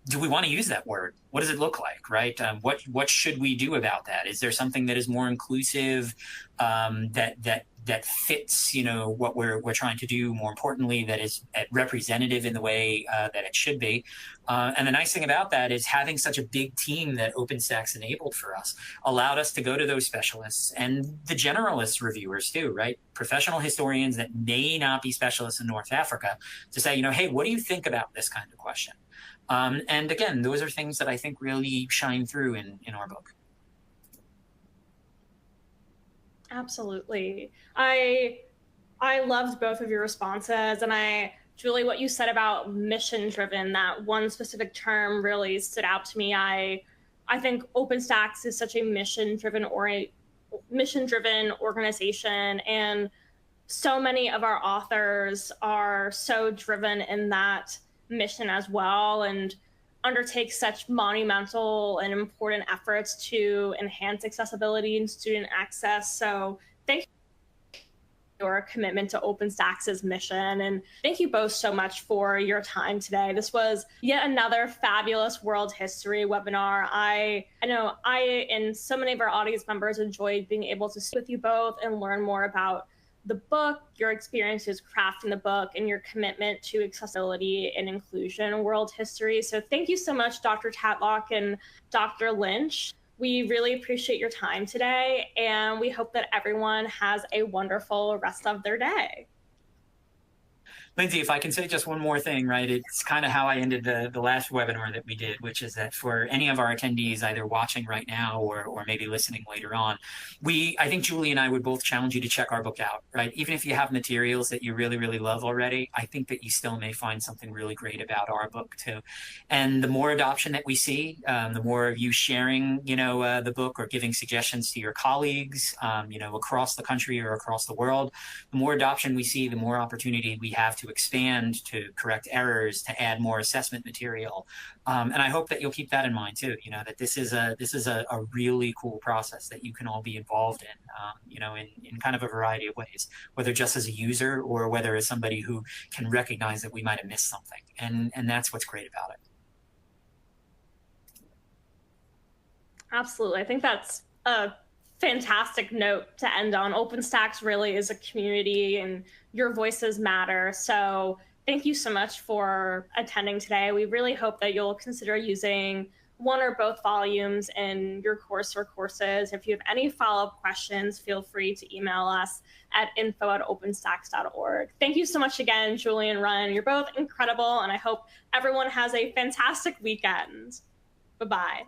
Do we want to use that word? What does it look like, right? What should we do about that? Is there something that is more inclusive, that fits, what we're trying to do, more importantly, that is representative in the way that it should be. And the nice thing about that is having such a big team that OpenStax enabled for us allowed us to go to those specialists and the generalist reviewers too, right? Professional historians that may not be specialists in North Africa to say, hey, what do you think about this kind of question? And again, those are things that I think really shine through in our book. Absolutely. I loved both of your responses, and Julie, what you said about mission driven, that one specific term really stood out to me. I think OpenStax is such a mission driven organization, and so many of our authors are so driven in that mission as well, and undertake such monumental and important efforts to enhance accessibility and student access. So thank you for your commitment to OpenStax's mission. And thank you both so much for your time today. This was yet another fabulous world history webinar. I know I and so many of our audience members enjoyed being able to sit with you both and learn more about the book, your experiences crafting the book, and your commitment to accessibility and inclusion in world history. So thank you so much, Dr. Tatlock and Dr. Lynch. We really appreciate your time today, and we hope that everyone has a wonderful rest of their day. Lindsay, if I can say just one more thing, right? It's kind of how I ended the last webinar that we did, which is that for any of our attendees, either watching right now or maybe listening later on, I think Julie and I would both challenge you to check our book out, right? Even if you have materials that you really, really love already, I think that you still may find something really great about our book too. And the more adoption that we see, the more of you sharing, the book or giving suggestions to your colleagues, across the country or across the world, the more adoption we see, the more opportunity we have to to expand, to correct errors, to add more assessment material. And I hope that you'll keep that in mind too, you know, that this is a really cool process that you can all be involved in, you know, in kind of a variety of ways, whether just as a user or whether as somebody who can recognize that we might have missed something. And that's what's great about it. Absolutely. I think that's a fantastic note to end on. OpenStax really is a community and your voices matter. So thank you so much for attending today. We really hope that you'll consider using one or both volumes in your course or courses. If you have any follow-up questions, feel free to email us at info@openstax.org. Thank you so much again, Julie and Ryan. You're both incredible, and I hope everyone has a fantastic weekend. Bye-bye.